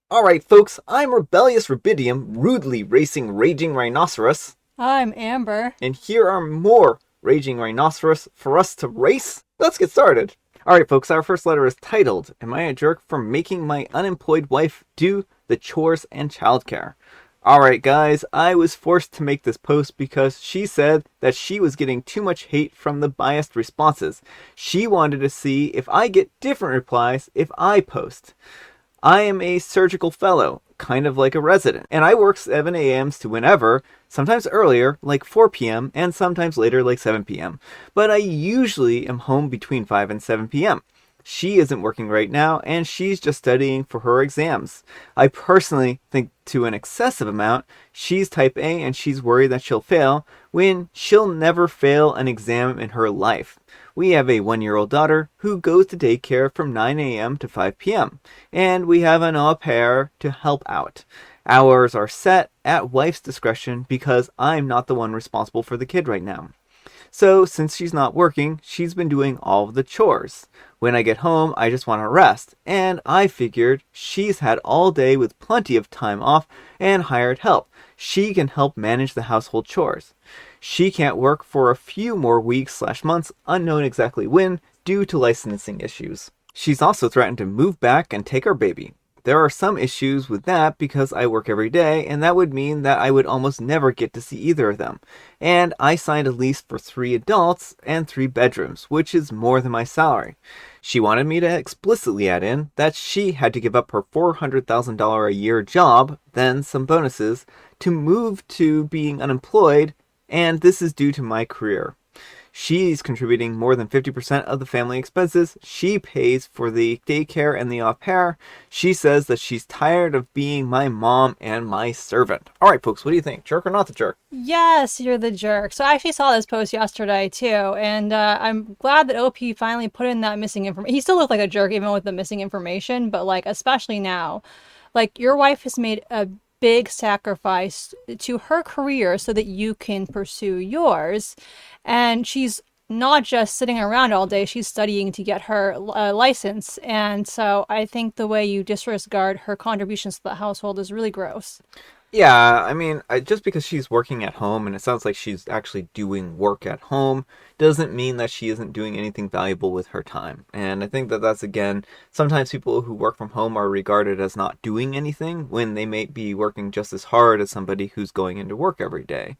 Alright, folks, I'm Rebellious Rubidium, rudely racing Raging Rhinoceros, I'm Amber. and here are more Raging Rhinoceros for us to race. Let's get started. Alright, folks, our first letter is titled, Am I a Jerk for Making My Unemployed Wife Do the Chores and Childcare? Alright, guys, I was forced to make this post because she said that she was getting too much hate from the biased responses. She wanted to see if I get different replies if I post. I am a surgical fellow, kind of like a resident, and I work 7 a.m.s to whenever, sometimes earlier, like 4 p.m., and sometimes later, like 7 p.m. But I usually am home between 5 and 7 p.m. She isn't working right now, and she's just studying for her exams. I personally think to an excessive amount, she's type A and she's worried that she'll fail, when she'll never fail an exam in her life. We have a 1-year-old daughter who goes to daycare from 9 a.m. to 5 p.m., and we have an au pair to help out. Hours are set at wife's discretion because I'm not the one responsible for the kid right now. So, since she's not working, she's been doing all of the chores. When I get home, I just want to rest, and I figured she's had all day with plenty of time off and hired help. She can help manage the household chores. She can't work for a few more weeks/months, unknown exactly when, due to licensing issues. She's also threatened to move back and take our baby. There are some issues with that because I work every day, and that would mean that I would almost never get to see either of them. And I signed a lease for 3 adults and 3 bedrooms, which is more than my salary. She wanted me to explicitly add in that she had to give up her $400,000 a year job, then some bonuses, to move to being unemployed, and this is due to my career. She's contributing more than 50% of the family expenses. She pays for the daycare and the au pair. She says that she's tired of being my mom and my servant. All right, folks, what do you think? Jerk or not the jerk? Yes, you're the jerk. So I actually saw this post yesterday too, and I'm glad that OP finally put in that missing information. He still looked like a jerk even with the missing information, but like especially now, like your wife has made a big sacrifice to her career so that you can pursue yours, and she's not just sitting around all day, she's studying to get her license. And so I think the way you disregard her contributions to the household is really gross. Yeah, I mean, just because she's working at home and it sounds like she's actually doing work at home doesn't mean that she isn't doing anything valuable with her time. And I think that that's, again, sometimes people who work from home are regarded as not doing anything when they may be working just as hard as somebody who's going into work every day.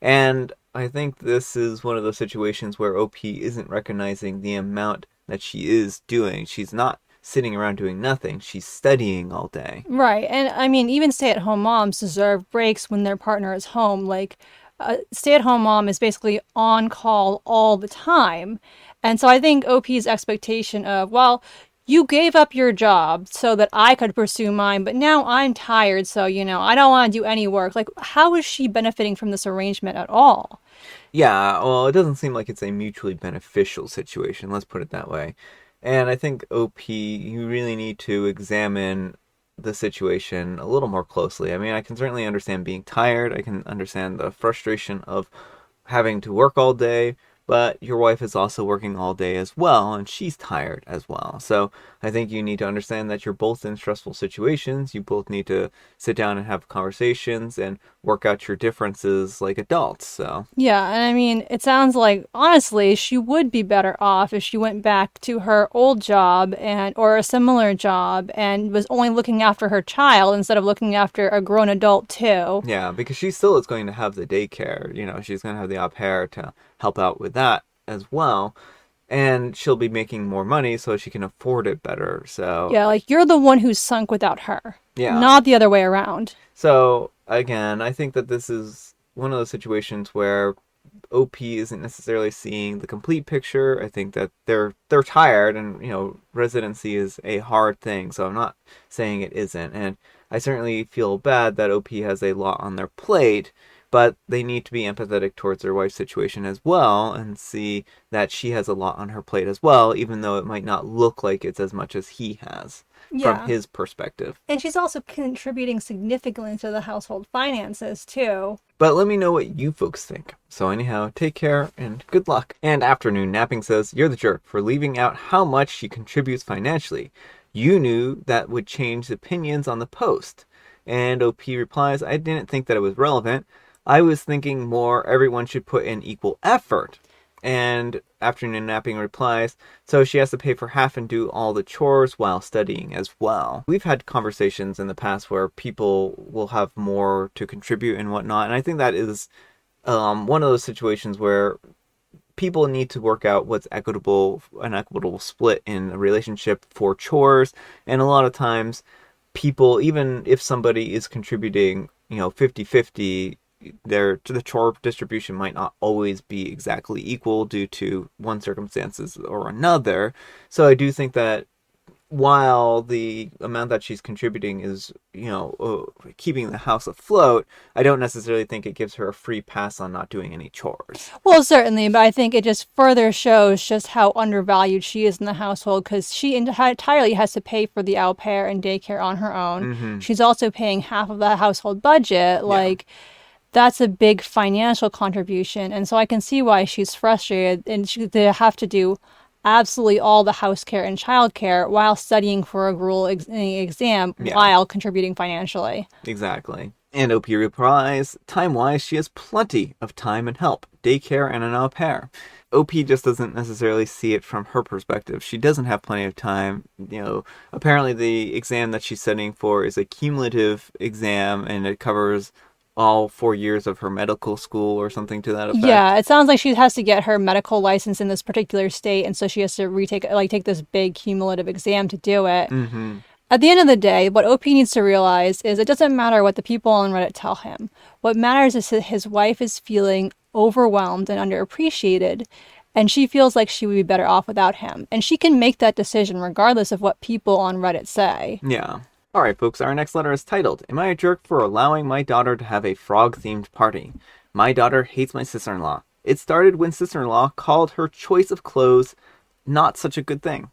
And I think this is one of those situations where OP isn't recognizing the amount that she is doing. She's not sitting around doing nothing. She's studying all day. Right. And I mean, even stay-at-home moms deserve breaks when their partner is home. Like, a stay-at-home mom is basically on call all the time. And so I think OP's expectation of, well, you gave up your job so that I could pursue mine, but now I'm tired, so, I don't want to do any work. Like, how is she benefiting from this arrangement at all? Yeah, well, it doesn't seem like it's a mutually beneficial situation, let's put it that way. And I think OP, you really need to examine the situation a little more closely. I mean, I can certainly understand being tired. I can understand the frustration of having to work all day, but your wife is also working all day as well, and she's tired as well. So I think you need to understand that you're both in stressful situations. You both need to sit down and have conversations and work out your differences like adults. So Yeah, and I mean, it sounds like honestly, she would be better off if she went back to her old job and or a similar job and was only looking after her child instead of looking after a grown adult too. yeah, because she still is going to have the daycare. She's going to have the au pair to help out with that as well. And she'll be making more money so she can afford it better. So, Yeah, like you're the one who's sunk without her, yeah. not the other way around. So, again, I think that this is one of those situations where OP isn't necessarily seeing the complete picture. I think that they're tired, and residency is a hard thing. So I'm not saying it isn't, and I certainly feel bad that OP has a lot on their plate. But they need to be empathetic towards their wife's situation as well and see that she has a lot on her plate as well, even though it might not look like it's as much as he has from Yeah. his perspective. And she's also contributing significantly to the household finances too. But let me know what you folks think. So anyhow, take care and good luck. And Afternoon Napping says, You're the jerk for leaving out how much she contributes financially. You knew that would change opinions on the post. And OP replies, I didn't think that it was relevant. I was thinking more everyone should put in equal effort. And afternoon napping replies, so she has to pay for half and do all the chores while studying as well. We've had conversations in the past where people will have more to contribute and whatnot, and I think that is one of those situations where people need to work out what's an equitable split in a relationship for chores. And a lot of times people, even if somebody is contributing 50-50, the chore distribution might not always be exactly equal due to one circumstances or another. So I do think that while the amount that she's contributing is, keeping the house afloat, I don't necessarily think it gives her a free pass on not doing any chores. Well, certainly, but I think it just further shows just how undervalued she is in the household because she entirely has to pay for the au pair and daycare on her own. Mm-hmm. She's also paying half of the household budget. Like, that's a big financial contribution. And so I can see why she's frustrated and they have to do absolutely all the house care and childcare while studying for a gruel exam while contributing financially. Exactly. And OP replies, time-wise, she has plenty of time and help, daycare and an au pair. OP just doesn't necessarily see it from her perspective. She doesn't have plenty of time. Apparently the exam that she's studying for is a cumulative exam, and it covers all 4 years of her medical school or something to that effect. Yeah, it sounds like she has to get her medical license in this particular state, and so she has to take this big cumulative exam to do it. Mm-hmm. At the end of the day, what OP needs to realize is it doesn't matter what the people on Reddit tell him. What matters is that his wife is feeling overwhelmed and underappreciated, and she feels like she would be better off without him. And she can make that decision regardless of what people on Reddit say. Yeah. All right, folks, our next letter is titled, Am I a Jerk for Allowing My Daughter to Have a Frog-Themed Party? My daughter hates my sister-in-law. It started when sister-in-law called her choice of clothes not such a good thing.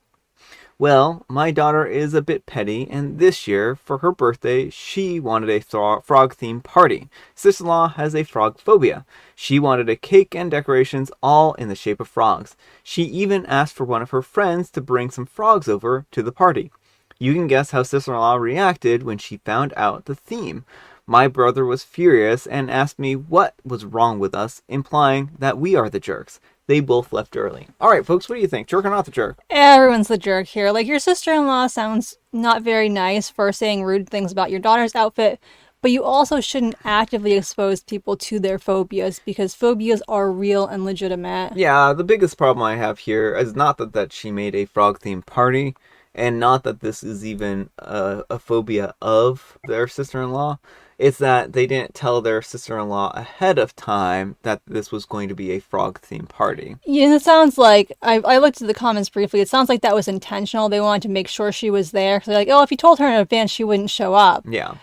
Well, my daughter is a bit petty, and this year, for her birthday, she wanted a frog-themed party. Sister-in-law has a frog phobia. She wanted a cake and decorations all in the shape of frogs. She even asked for one of her friends to bring some frogs over to the party. You can guess how sister-in-law reacted when she found out the theme. My brother was furious and asked me what was wrong with us, implying that we are the jerks. They both left early. All right, folks, what do you think? Jerk or not the jerk? Everyone's the jerk here. Like, your sister-in-law sounds not very nice for saying rude things about your daughter's outfit, but you also shouldn't actively expose people to their phobias because phobias are real and legitimate. Yeah, the biggest problem I have here is not that she made a frog-themed party, and not that this is even a phobia of their sister-in-law. It's that they didn't tell their sister-in-law ahead of time that this was going to be a frog-themed party. Yeah, and it sounds like, I looked at the comments briefly, it sounds like that was intentional. They wanted to make sure she was there. So they're like, oh, if you told her in advance, she wouldn't show up. Yeah.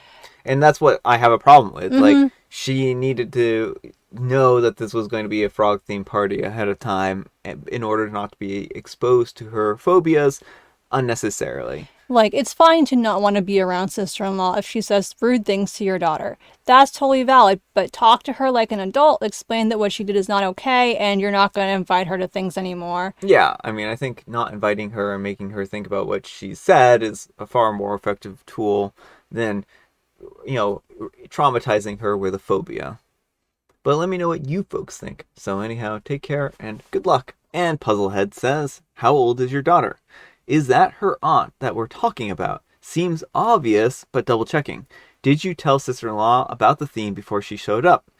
And that's what I have a problem with. Mm-hmm. Like, she needed to know that this was going to be a frog-themed party ahead of time in order not to be exposed to her phobias unnecessarily. Like, it's fine to not want to be around sister-in-law if she says rude things to your daughter. That's totally valid, but talk to her like an adult, explain that what she did is not okay, and you're not going to invite her to things anymore. Yeah, I mean, I think not inviting her and making her think about what she said is a far more effective tool than, traumatizing her with a phobia. But let me know what you folks think. So anyhow, take care and good luck. And Puzzlehead says, how old is your daughter? Is that her aunt that we're talking about? Seems obvious, but double checking. Did you tell sister-in-law about the theme before she showed up?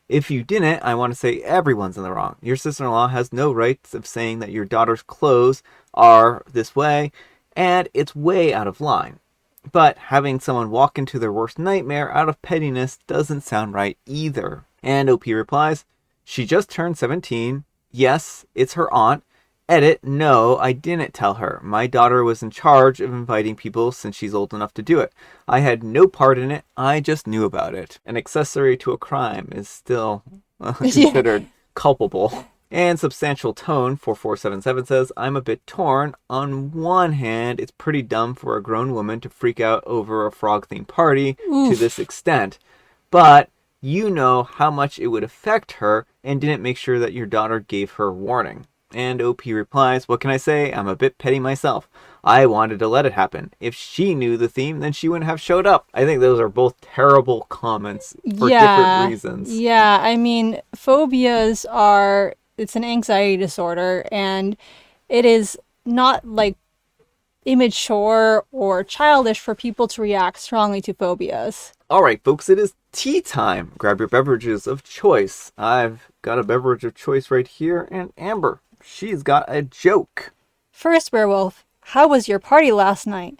If you didn't, I want to say everyone's in the wrong. Your sister-in-law has no rights of saying that your daughter's clothes are this way, and it's way out of line. But having someone walk into their worst nightmare out of pettiness doesn't sound right either. And OP replies, she just turned 17. Yes, it's her aunt. Edit, no, I didn't tell her. My daughter was in charge of inviting people since she's old enough to do it. I had no part in it, I just knew about it. An accessory to a crime is still considered culpable. And Substantial Tone 4477 says, I'm a bit torn. On one hand, it's pretty dumb for a grown woman to freak out over a frog-themed party to this extent. But you know how much it would affect her and didn't make sure that your daughter gave her warning. And OP replies, what can I say? I'm a bit petty myself. I wanted to let it happen. If she knew the theme, then she wouldn't have showed up. I think those are both terrible comments for different Yeah, reasons. yeah. I mean, phobias are, it's an anxiety disorder, and it is not like immature or childish for people to react strongly to phobias. All right, folks, it is tea time. Grab your beverages of choice. I've got a beverage of choice right here, and Amber, she's got a joke. First werewolf, how was your party last night?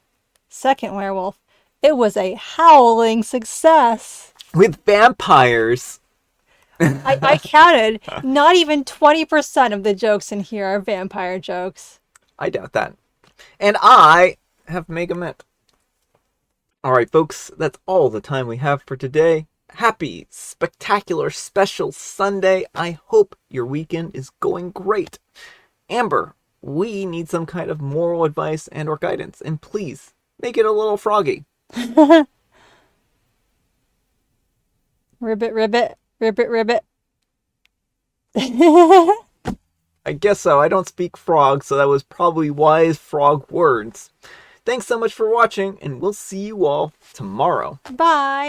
Second werewolf, it was a howling success. With vampires. I counted, not even 20% of the jokes in here are vampire jokes. I doubt that. And I have Mega Mint. All right, folks, that's all the time we have for today. Happy, spectacular, special Sunday. I hope your weekend is going great. Amber, we need some kind of moral advice and or guidance, and please make it a little froggy. Ribbit, ribbit, ribbit, ribbit. I guess so. I don't speak frog, so that was probably wise frog words. Thanks so much for watching, and we'll see you all tomorrow. Bye.